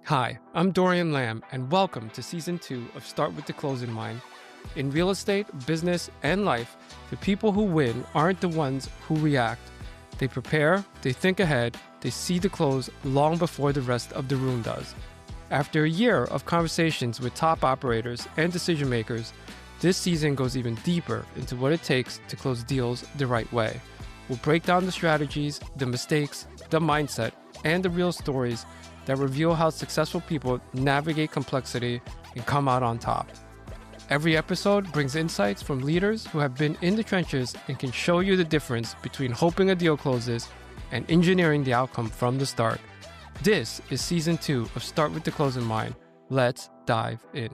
Hi, I'm Dorian Lamb, and welcome to Season 2 of Start with the Close in Mind. In real estate, business, and life, the people who win aren't the ones who react. They prepare, they think ahead, they see the close long before the rest of the room does. After a year of conversations with top operators and decision makers, this season goes even deeper into what it takes to close deals the right way. We'll break down the strategies, the mistakes, the mindset, and the real stories that reveal how successful people navigate complexity and come out on top. Every episode brings insights from leaders who have been in the trenches and can show you the difference between hoping a deal closes and engineering the outcome from the start. This is Season 2 of Start with the Close in Mind. Let's dive in.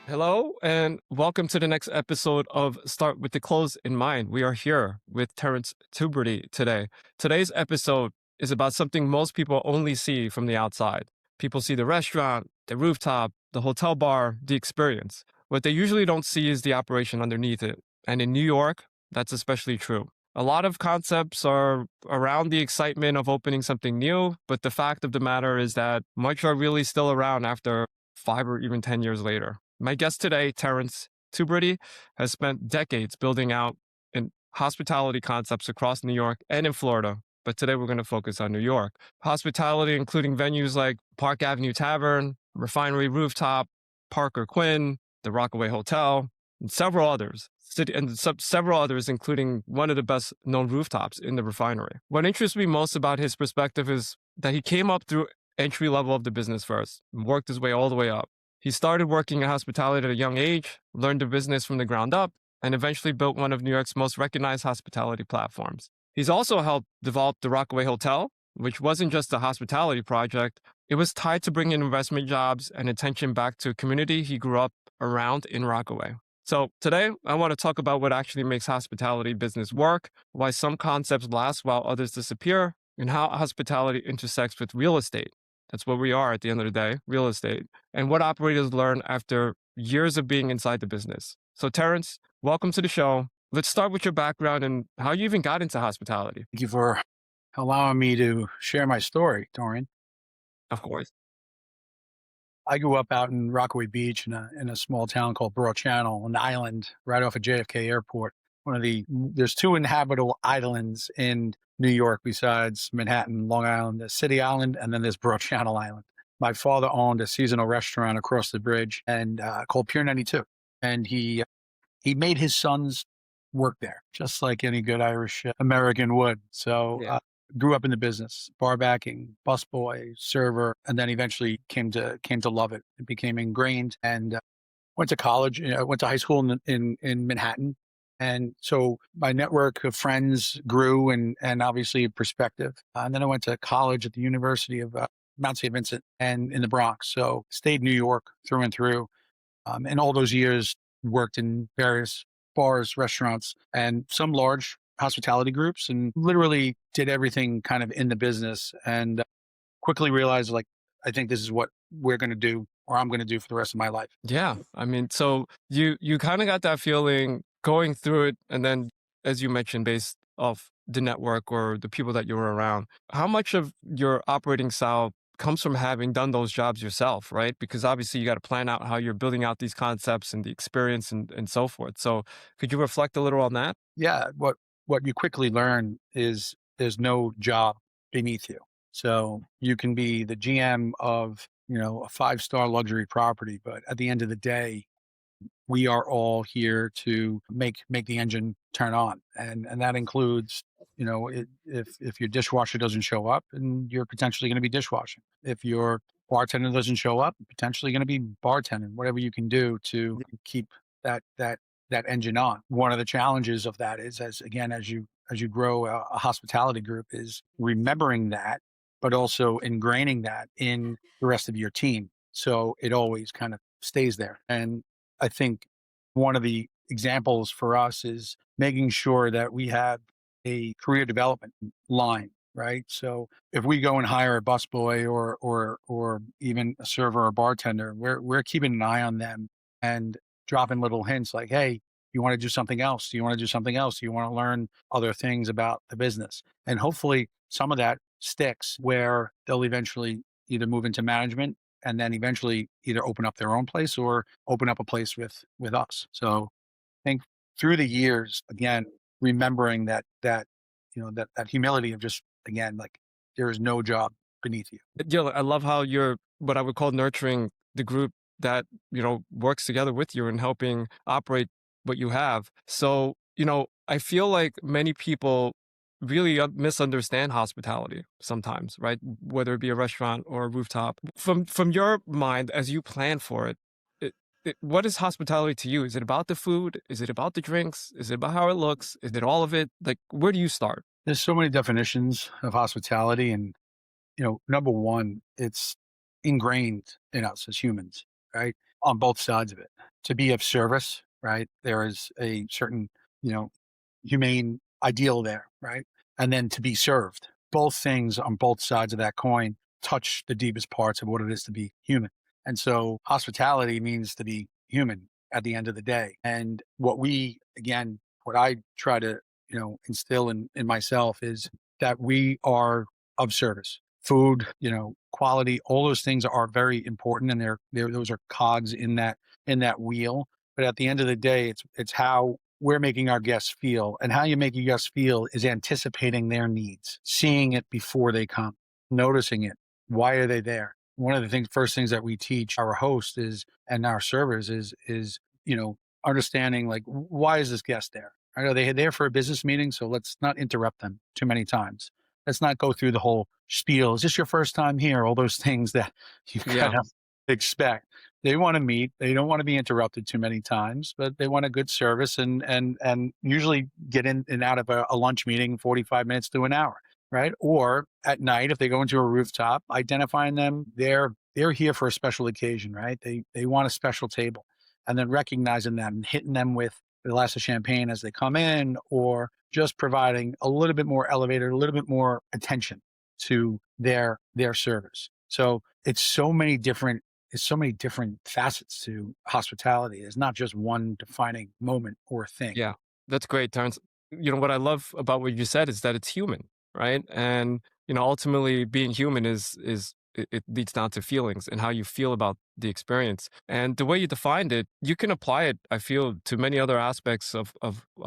Hello, and welcome to the next episode of Start with the Close in Mind. We are here with Terence Tubridy today. Today's episode is about something most people only see from the outside. People see the restaurant, the rooftop, the hotel bar, the experience. What they usually don't see is the operation underneath it. And in New York, that's especially true. A lot of concepts are around the excitement of opening something new, but the fact of the matter is that much are really still around after 5 or even 10 years later. My guest today, Terence Tubridy, has spent decades building out in hospitality concepts across New York and in Florida. But today we're going to focus on New York. Hospitality, including venues like Park Avenue Tavern, Refinery Rooftop, Park or Quinn, the Rockaway Hotel, and several others. Several others, including one of the best known rooftops in the Refinery. What interests me most about his perspective is that he came up through entry level of the business first and worked his way all the way up. He started working in hospitality at a young age, learned the business from the ground up, and eventually built one of New York's most recognized hospitality platforms. He's also helped develop the Rockaway Hotel, which wasn't just a hospitality project. It was tied to bringing investment jobs and attention back to a community he grew up around in Rockaway. So today, I want to talk about what actually makes hospitality business work, why some concepts last while others disappear, and how hospitality intersects with real estate. That's what we are at the end of the day, real estate, and what operators learn after years of being inside the business. So Terence, welcome to the show. Let's start with your background and how you even got into hospitality. Thank you for allowing me to share my story, Dorian. Of course. I grew up out in Rockaway Beach in a small town called Broad Channel, an island right off of JFK Airport. There's 2 inhabitable islands in New York besides Manhattan, Long Island, the City Island, and then there's Broad Channel Island. My father owned a seasonal restaurant across the bridge and called Pier 92, and he made his sons work there, just like any good Irish American would. So grew up in the business, bar backing, busboy, server, and then eventually came to love it. It became ingrained, and went to college. Went to high school in Manhattan, and so my network of friends grew, and obviously perspective. And then I went to college at the University of Mount St. Vincent and in the Bronx. So stayed New York through and through, and all those years worked in various bars, restaurants, and some large hospitality groups, and literally did everything kind of in the business, and quickly realized, like, I think this is what we're going to do, or I'm going to do for the rest of my life. Yeah. I mean, so you kind of got that feeling going through it. And then, as you mentioned, based off the network or the people that you were around, how much of your operating style comes from having done those jobs yourself, right? Because obviously you got to plan out how you're building out these concepts and the experience and so forth. So could you reflect a little on that? Yeah. What you quickly learn is there's no job beneath you. So you can be the GM of, a 5-star luxury property, but at the end of the day, we are all here to make the engine turn on. And that includes, if your dishwasher doesn't show up, and you're potentially going to be dishwashing. If your bartender doesn't show up, potentially going to be bartending, whatever you can do to keep that engine on. One of the challenges of that is, as you grow a hospitality group, is remembering that, but also ingraining that in the rest of your team. So it always kind of stays there. And I think one of the examples for us is making sure that we have a career development line, right? So if we go and hire a busboy or even a server or bartender, we're keeping an eye on them and dropping little hints like, hey, you want to do something else? Do you want to do something else? Do you want to learn other things about the business? And hopefully some of that sticks where they'll eventually either move into management and then eventually either open up their own place or open up a place with us. So I think through the years, again, remembering that humility of just, again, like, there is no job beneath you. Yeah, I love how you're what I would call nurturing the group that, works together with you and helping operate what you have. So, I feel like many people really misunderstand hospitality sometimes, right? Whether it be a restaurant or a rooftop. From your mind, as you plan for it, it, what is hospitality to you? Is it about the food? Is it about the drinks? Is it about how it looks? Is it all of it? Like, where do you start? There's so many definitions of hospitality, and number one, it's ingrained in us as humans, right? On both sides of it. To be of service, right? There is a certain, you know, humane ideal there, right? And then to be served. Both things on both sides of that coin touch the deepest parts of what it is to be human. And so hospitality means to be human at the end of the day. And what I try to, instill in myself is that we are of service. Food, quality, all those things are very important, and those are cogs in that wheel. But at the end of the day, it's how we're making our guests feel, and how you make your guests feel is anticipating their needs, seeing it before they come, noticing it. Why are they there? One of the first things that we teach our hosts and our servers is understanding, like, why is this guest there? Are they there for a business meeting? So let's not interrupt them too many times. Let's not go through the whole spiel. Is this your first time here? All those things that you Yeah. kind of expect. They want to meet. They don't want to be interrupted too many times, but they want a good service, and usually get in and out of a lunch meeting 45 minutes to an hour, right? Or at night, if they go into a rooftop, identifying them, they're here for a special occasion, right? They want a special table, and then recognizing them and hitting them with a glass of champagne as they come in, or just providing a little bit more elevator, a little bit more attention to their service. So it's so many different facets to hospitality. It's not just one defining moment or thing. Yeah, that's great, Terrence. What I love about what you said is that it's human, right? And ultimately, being human it leads down to feelings and how you feel about the experience. And the way you defined it, you can apply it, I feel, to many other aspects of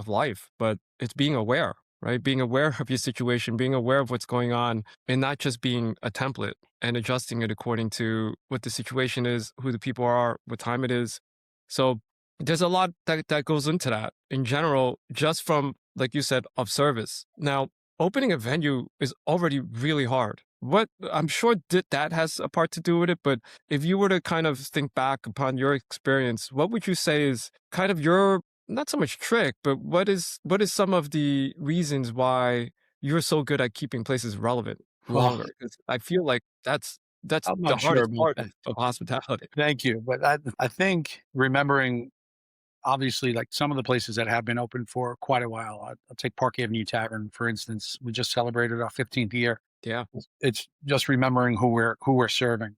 life. But it's being aware, right? Being aware of your situation, being aware of what's going on, and not just being a template and adjusting it according to what the situation is, who the people are, what time it is. So there's a lot that goes into that in general, just from, like you said, of service. Now, opening a venue is already really hard. What I'm sure that has a part to do with it, but if you were to kind of think back upon your experience, what would you say is kind of your not so much trick, but what is some of the reasons why you're so good at keeping places relevant Well, longer? 'Cause I feel like that's I'm the not sure hardest about part that. of hospitality. Thank you. But I think remembering, obviously, like, some of the places that have been open for quite a while. I'll take Park Avenue Tavern, for instance. We just celebrated our 15th year. Yeah. It's just remembering who we're serving.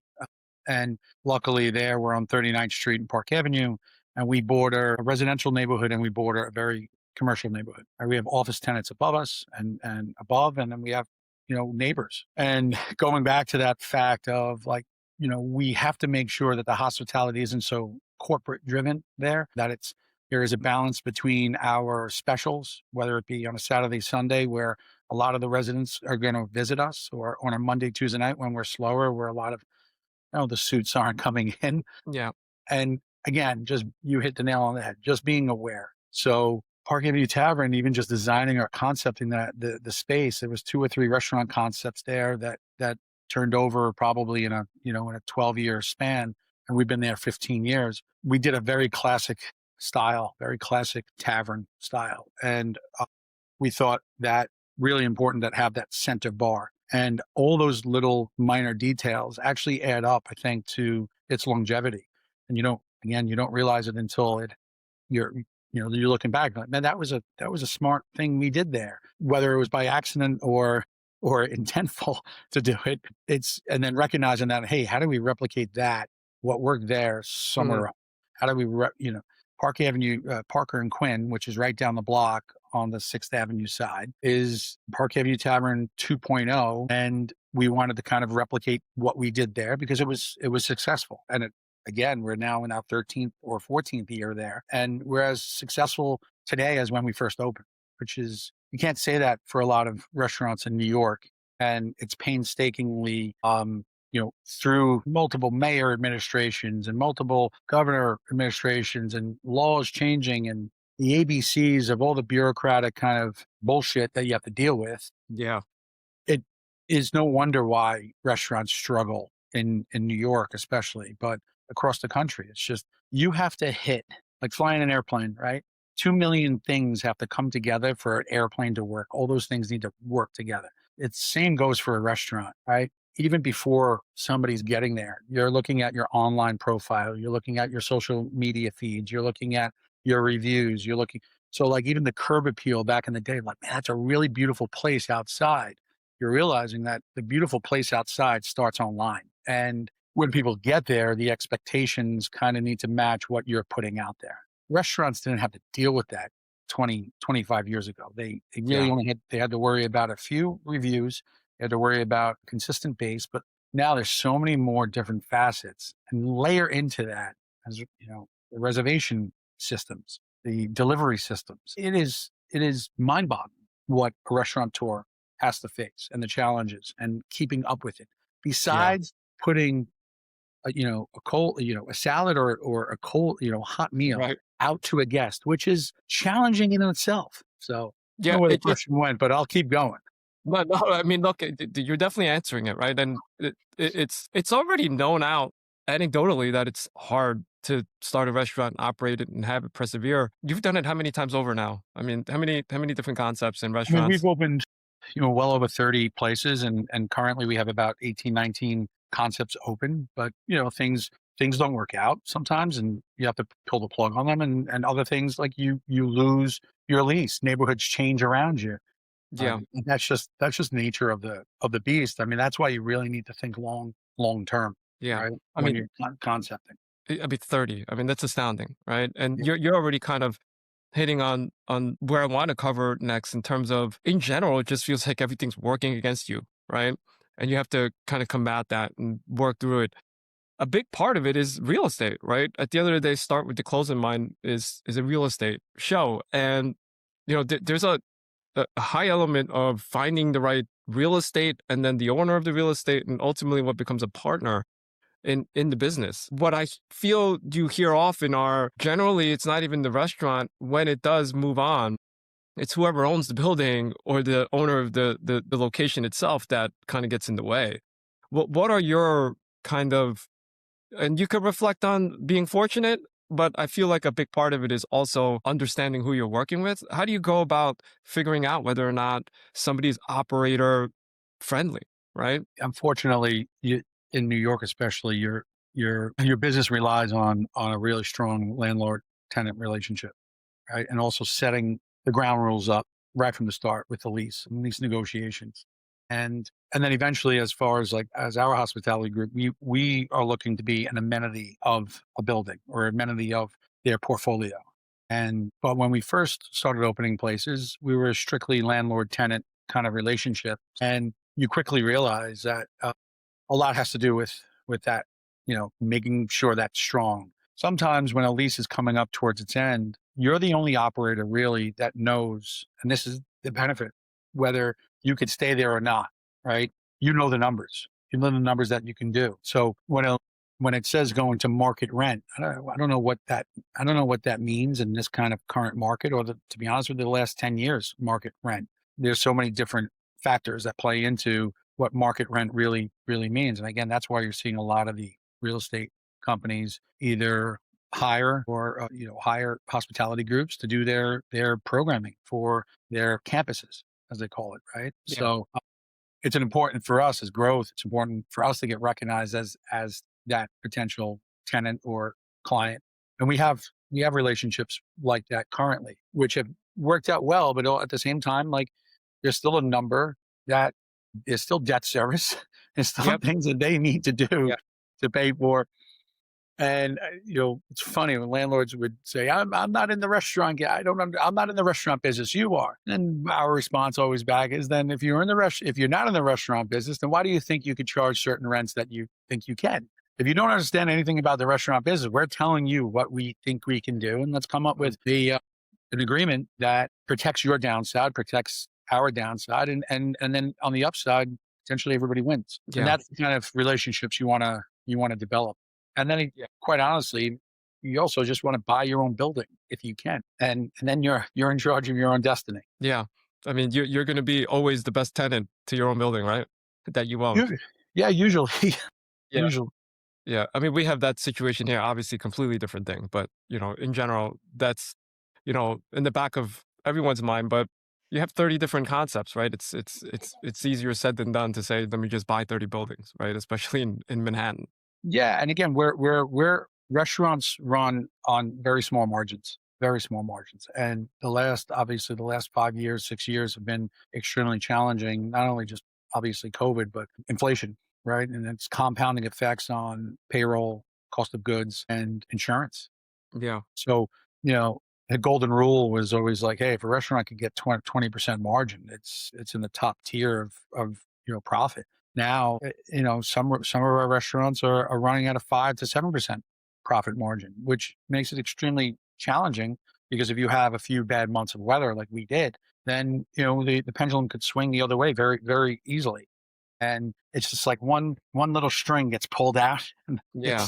And luckily there, we're on 39th Street and Park Avenue, and we border a residential neighborhood, and we border a very commercial neighborhood. And we have office tenants above us and above, and then we have, neighbors. And going back to that fact of, like, we have to make sure that the hospitality isn't so corporate driven there, that there is a balance between our specials, whether it be on a Saturday, Sunday, where a lot of the residents are going to visit us, or on a Monday, Tuesday night when we're slower, where a lot of, the suits aren't coming in. Yeah. And again, just, you hit the nail on the head, just being aware. So Park Avenue Tavern, even just designing or concepting the space, there was two or three restaurant concepts there that turned over probably in a 12-year span. And we've been there 15 years. We did a very classic style, very classic tavern style. And we thought that really important that have that center bar. And all those little minor details actually add up, I think, to its longevity. And you don't realize it until you're, you're looking back, like, man, that was a smart thing we did there, whether it was by accident or intentful to do it. And then recognizing that, hey, how do we replicate what worked there Mhm. somewhere else? How do we, Park Avenue, Parker and Quinn, which is right down the block on the 6th Avenue side, is Park Avenue Tavern 2.0. And we wanted to kind of replicate what we did there because it was successful. And again, we're now in our 13th or 14th year there, and we're as successful today as when we first opened, which is, you can't say that for a lot of restaurants in New York. And it's painstakingly, through multiple mayor administrations and multiple governor administrations and laws changing and the ABCs of all the bureaucratic kind of bullshit that you have to deal with. Yeah. It is no wonder why restaurants struggle in New York, especially, but across the country. It's just, you have to hit, like flying an airplane, right? 2 million things have to come together for an airplane to work. All those things need to work together. It's same goes for a restaurant, right? Even before somebody's getting there, you're looking at your online profile, you're looking at your social media feeds, you're looking at your reviews, so like even the curb appeal back in the day, like, man, that's a really beautiful place outside. You're realizing that the beautiful place outside starts online. And when people get there, the expectations kind of need to match what you're putting out there. Restaurants didn't have to deal with that 25 years ago. They really Yeah. they had to worry about a few reviews. They had to worry about consistent base, but now there's so many more different facets, and layer into that, as the reservation systems, the delivery systems. It is mind-boggling what a restaurateur has to face and the challenges and keeping up with it. Yeah. Besides putting a cold, a salad or a cold, hot meal Right. out to a guest, which is challenging in itself. So I don't Yeah. know where the It question went, but I'll keep going. no, I mean, look, you're definitely answering it, right? And it's already known out anecdotally that it's hard to start a restaurant, operate it, and have it persevere. You've done it how many times over now? I mean, how many different concepts in I mean, we've restaurants? opened, well over 30 places, and currently we have about 18, 19 concepts open, but things don't work out sometimes, and you have to pull the plug on them, and other things, like you lose your lease, neighborhoods change around you. Yeah. And that's just nature of the beast. I mean, that's why you really need to think long term, Yeah. right? I When mean, you're concepting. I mean, 30. I mean, that's astounding, right? And Yeah. you're already kind of hitting on where I want to cover next in terms of, in general, it just feels like everything's working against you, right? And you have to kind of combat that and work through it. A big part of it is real estate, right? At the end of the day, start with the close in mind is a real estate show. And there's a high element of finding the right real estate and then the owner of the real estate and ultimately what becomes a partner in the business. What I feel you hear often are, generally it's not even the restaurant when it does move on. It's whoever owns the building or the owner of the location itself that kind of gets in the way. What are your kind of, and you could reflect on being fortunate, but I feel like a big part of it is also understanding who you're working with. How do you go about figuring out whether or not somebody's operator friendly, right? Unfortunately, in New York, especially, your business relies on a really strong landlord tenant relationship, right? And also setting the ground rules up right from the start with the lease and lease negotiations. And then eventually, as far as like as our hospitality group, we are looking to be an amenity of a building or amenity of their portfolio. But when we first started opening places, we were a strictly landlord tenant kind of relationship, and you quickly realize that a lot has to do with that, making sure that's strong. Sometimes when a lease is coming up towards its end, you're the only operator really that knows, and this is the benefit, whether you could stay there or not, right? You know the numbers. You know the numbers that you can do. So when it says going to market rent, I don't know what that means in this kind of current market, or to be honest with you, the last 10 years market rent. There's so many different factors that play into what market rent really means. And again, that's why you're seeing a lot of the real estate companies either hire hospitality groups to do their programming for their campuses, as they call it, right? Yeah. So it's important for us as growth. It's important for us to get recognized as that potential tenant or client, and we have relationships like that currently, which have worked out well. But at the same time, like, there's still a number that is still debt service. There's still Yep. things that they need to do Yeah. to pay for And it's funny when landlords would say, I'm not in the restaurant. I'm not in the restaurant business. You are. And our response always back is, then if if you're not in the restaurant business, then why do you think you could charge certain rents that you think you can? If you don't understand anything about the restaurant business, we're telling you what we think we can do, and let's come up Mm. with an agreement that protects your downside, protects our downside, and then on the upside, potentially everybody wins. And Yeah. that's the kind of relationships you want to develop. And then, Yeah. quite honestly, you also just want to buy your own building if you can, and then you're in charge of your own destiny. Yeah. I mean, you're going to be always the best tenant to your own building, right? That you own. Yeah, usually, Yeah. usually. Yeah. I mean, we have that situation here, obviously completely different thing, but in general, that's, in the back of everyone's mind, but you have 30 different concepts, right? It's easier said than done to say, let me just buy 30 buildings, right? Especially in Manhattan. Yeah, and again, we're restaurants run on very small margins, and obviously the last 5 years, 6 years have been extremely challenging. Not only just obviously COVID, but inflation, right? And its compounding effects on payroll, cost of goods, and insurance. Yeah. So, the golden rule was always like, hey, if a restaurant could get 20% margin, it's in the top tier of profit. Now, some of our restaurants are running at a 5 to 7% profit margin, which makes it extremely challenging, because if you have a few bad months of weather like we did, then the pendulum could swing the other way very, very easily. And it's just like one little string gets pulled out, and Yeah.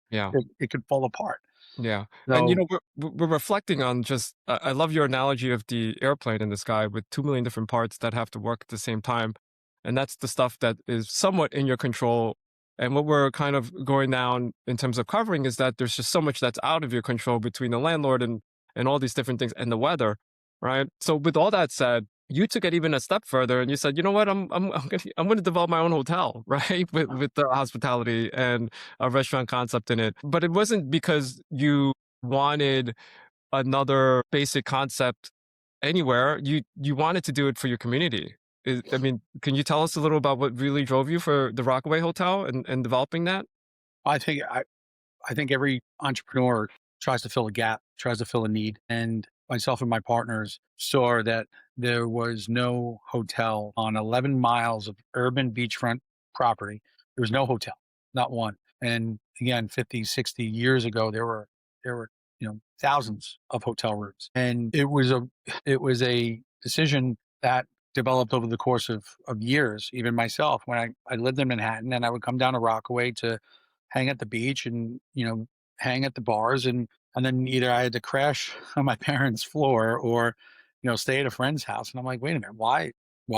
Yeah. it could fall apart. Yeah. And So we're reflecting on just I love your analogy of the airplane in the sky with 2 million different parts that have to work at the same time. And that's the stuff that is somewhat in your control. And what we're kind of going down in terms of covering is that there's just so much that's out of your control between the landlord and all these different things and the weather, right? So with all that said, you took it even a step further and you said, you know what, I'm going to develop my own hotel, right? With the hospitality and a restaurant concept in it. But it wasn't because you wanted another basic concept anywhere. You wanted to do it for your community. I mean, can you tell us a little about what really drove you for the Rockaway Hotel and developing that? I think I think every entrepreneur tries to fill a gap, tries to fill a need. And myself and my partners saw that there was no hotel on 11 miles of urban beachfront property. There was no hotel, not one. And again, 50, 60 years ago, there were thousands of hotel rooms. And it was a decision that developed over the course of years. Even myself, when I lived in Manhattan, and I would come down to Rockaway to hang at the beach, and hang at the bars, and then either I had to crash on my parents' floor, or stay at a friend's house. And I'm like, wait a minute, why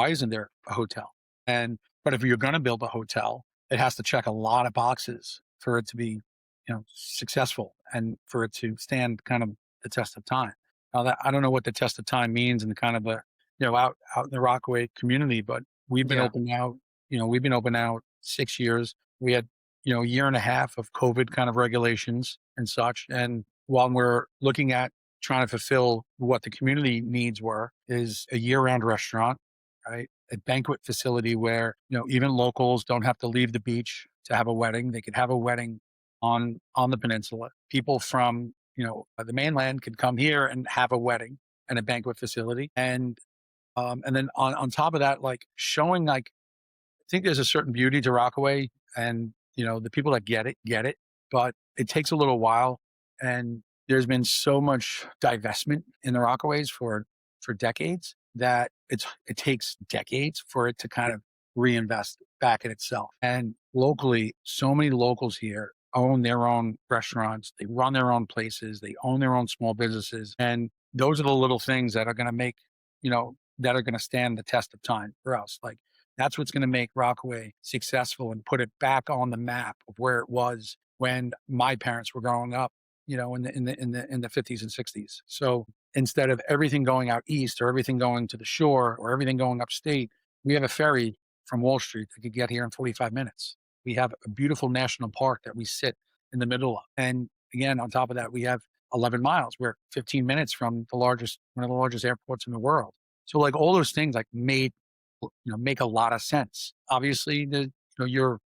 isn't there a hotel? And but if you're going to build a hotel, it has to check a lot of boxes for it to be successful, and for it to stand kind of the test of time. Now, that I don't know what the test of time means in the kind of a out in the Rockaway community, but we've been Yeah. open now. We've been open now 6 years. We had a year and a half of COVID kind of regulations and such. And while we're looking at trying to fulfill what the community needs were, is a year-round restaurant, right? A banquet facility where even locals don't have to leave the beach to have a wedding. They could have a wedding on the peninsula. People from the mainland could come here and have a wedding and a banquet facility. And then on top of that, like showing, like, I think there's a certain beauty to Rockaway, and the people that get it, but it takes a little while. And there's been so much divestment in the Rockaways for decades, that it takes decades for it to kind of reinvest back in itself. And locally, so many locals here own their own restaurants, they run their own places, they own their own small businesses, and those are the little things that are going to make that are going to stand the test of time for us. Like, that's what's going to make Rockaway successful and put it back on the map of where it was when my parents were growing up, in the 50s and 60s. So instead of everything going out east, or everything going to the shore, or everything going upstate, we have a ferry from Wall Street that could get here in 45 minutes. We have a beautiful national park that we sit in the middle of. And again, on top of that, we have 11 miles. We're 15 minutes from one of the largest airports in the world. So like all those things like make a lot of sense. Obviously, you're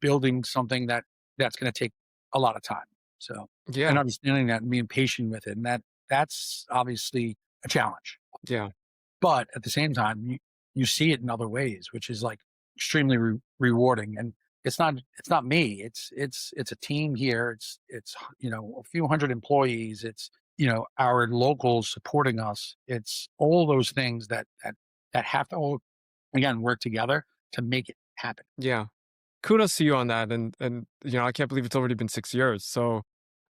building something that's going to take a lot of time. So, and Yeah. understanding that and being patient with it. And that's obviously a challenge. Yeah. But at the same time, you see it in other ways, which is like extremely rewarding. And it's not me. It's a team here. It's a few hundred employees. It's our locals supporting us. It's all those things that have to all again work together to make it happen. Yeah. Kudos to you on that. And I can't believe it's already been 6 years. So,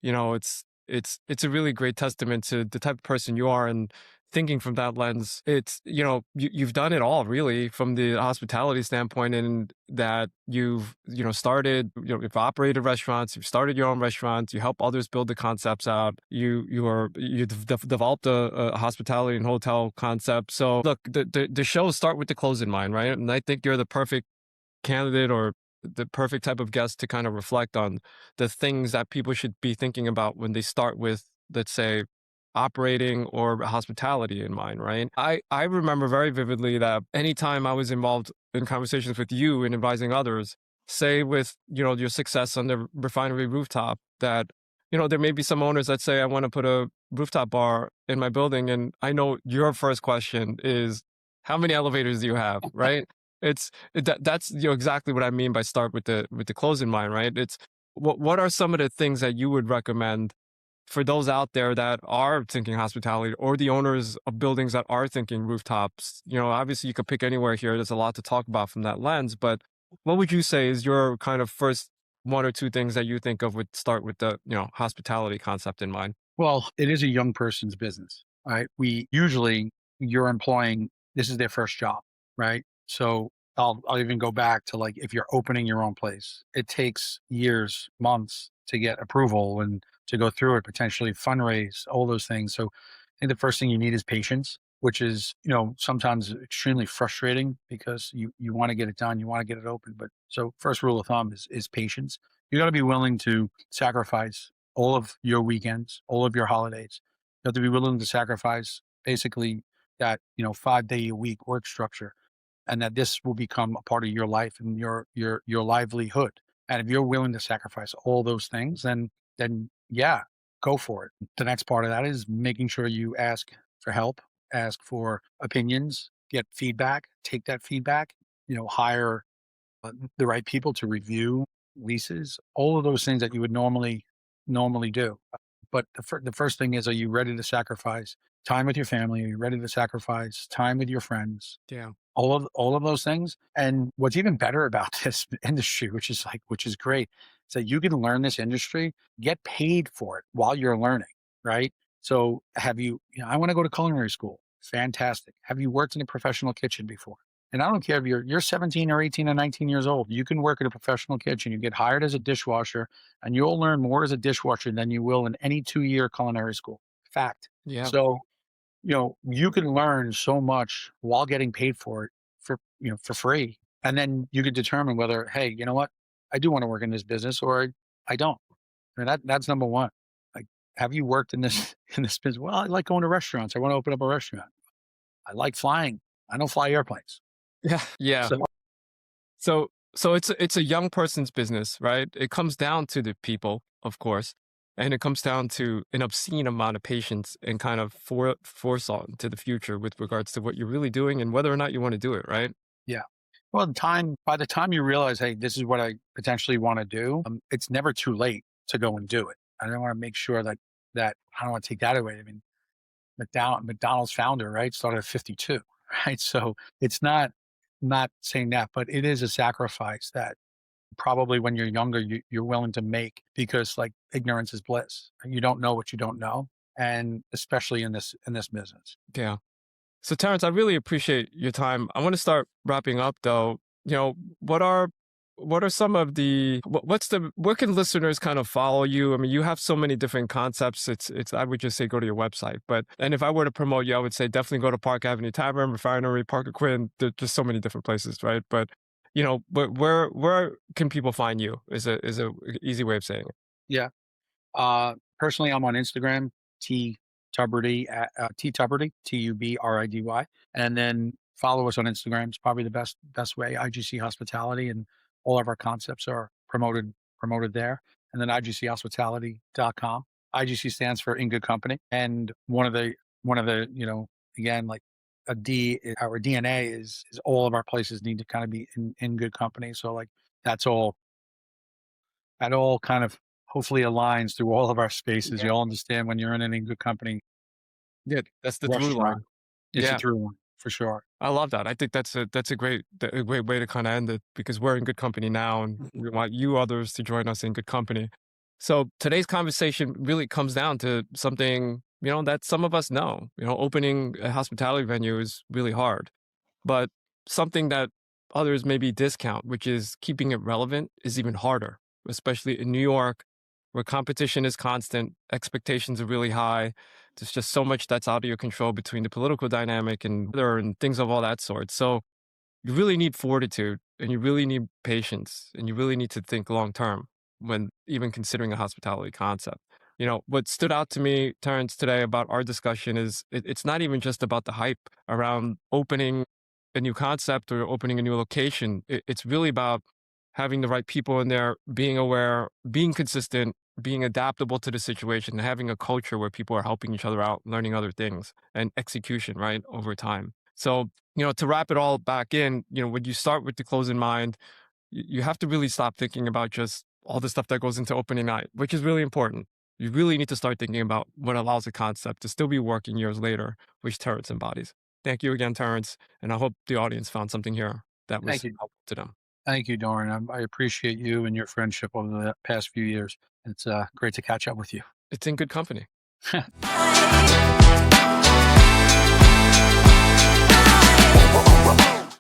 it's a really great testament to the type of person you are. And thinking from that lens, it's, you've done it all really from the hospitality standpoint, and that you've started, you've operated restaurants, you've started your own restaurants, you help others build the concepts out. You developed a hospitality and hotel concept. So look, the shows start with the close in mind, right? And I think you're the perfect candidate, or the perfect type of guest to kind of reflect on the things that people should be thinking about when they start with, let's say, operating or hospitality in mind, right? I remember very vividly that anytime I was involved in conversations with you and advising others, say with, your success on the Refinery Rooftop, that, there may be some owners that say, I want to put a rooftop bar in my building. And I know your first question is, how many elevators do you have, right? That's exactly what I mean by start with the close in mind, right? It's what are some of the things that you would recommend for those out there that are thinking hospitality, or the owners of buildings that are thinking rooftops? Obviously you could pick anywhere here. There's a lot to talk about from that lens, but what would you say is your kind of first one or two things that you think of would start with the, hospitality concept in mind? Well, it is a young person's business, right? We usually you're employing this is their first job, right? So I'll even go back to like if you're opening your own place, it takes years, months to get approval and to go through it, potentially fundraise, all those things. So I think the first thing you need is patience, which is, sometimes extremely frustrating because you want to get it done, you want to get it open. But so first rule of thumb is patience. You got to be willing to sacrifice all of your weekends, all of your holidays. You have to be willing to sacrifice basically that, 5 day a week work structure, and that this will become a part of your life and your livelihood. And if you're willing to sacrifice all those things, then yeah, go for it. The next part of that is making sure you ask for help, ask for opinions, get feedback, take that feedback, hire the right people to review leases, all of those things that you would normally do. But the first thing is, are you ready to sacrifice time with your family? Are you ready to sacrifice time with your friends? Yeah. All of those things. And what's even better about this industry, which is great, is that you can learn this industry, get paid for it while you're learning, right? So I want to go to culinary school. Fantastic. Have you worked in a professional kitchen before? And I don't care if you're 17 or 18 or 19 years old, you can work in a professional kitchen. You get hired as a dishwasher, and you'll learn more as a dishwasher than you will in any 2-year culinary school. Fact. Yeah. So, you can learn so much while getting paid for it for free. And then you can determine whether, hey, you know what? I do want to work in this business, or I don't. And that's number one. Like, have you worked in this in this business? Well, I like going to restaurants. I want to open up a restaurant. I like flying. I don't fly airplanes. Yeah. Yeah. So So it's a young person's business, right? It comes down to the people, of course, and it comes down to an obscene amount of patience and kind of forethought into the future with regards to what you're really doing and whether or not you want to do it, right? yeah. Well, by the time you realize, hey, this is what I potentially want to do, it's never too late to go and do it. I don't want to make sure that I don't want to take that away. I mean, McDonald's founder, right, started at 52, right? So it's not saying that, but it is a sacrifice that probably when you're younger, you're willing to make because like ignorance is bliss. You don't know what you don't know, and especially in this business. Yeah. So Terrence, I really appreciate your time. I want to start wrapping up though. You know, what are some of the where can listeners kind of follow you? I mean, you have so many different concepts. It's I would just say go to your website. And if I were to promote you, I would say definitely go to Park Avenue Tavern, Refinery, Park Quinn. There's just so many different places, right? But where can people find you? Is a easy way of saying it. Yeah. Personally, I'm on Instagram, T Tubridy, T Tubridy, Tubridy, and then follow us on Instagram. It's probably the best way. IGC Hospitality, and all of our concepts are promoted there. and then IGCHospitality.com. IGC stands for In Good Company. And one of the, again, like our DNA is all of our places need to kind of be in good company. So like that's all that all kind of hopefully aligns through all of our spaces. Yeah. You all understand when you're in any good company Yeah, that's the through restaurant, line. it's a Yeah. through one for sure. I love that. I think that's a great way to kind of end it because we're in good company now, and we want you others to join us in good company. So today's conversation really comes down to something that some of us know. Opening a hospitality venue is really hard, but something that others maybe discount, which is keeping it relevant, is even harder, especially in New York, where competition is constant, expectations are really high. There's just so much that's out of your control between the political dynamic and weather and things of all that sort. So you really need fortitude and you really need patience and you really need to think long term when even considering a hospitality concept. What stood out to me, Terrence, today about our discussion is it's not even just about the hype around opening a new concept or opening a new location. It's really about having the right people in there, being aware, being consistent, being adaptable to the situation, and having a culture where people are helping each other out, learning other things, and execution, right, over time. So, to wrap it all back in, when you start with the close in mind, you have to really stop thinking about just all the stuff that goes into opening night, which is really important. You really need to start thinking about what allows a concept to still be working years later, which Terrence embodies. Thank you again, Terrence. And I hope the audience found something here that Thank was you. helpful to them. Thank you, Doran. I appreciate you and your friendship over the past few years. It's great to catch up with you. It's in good company.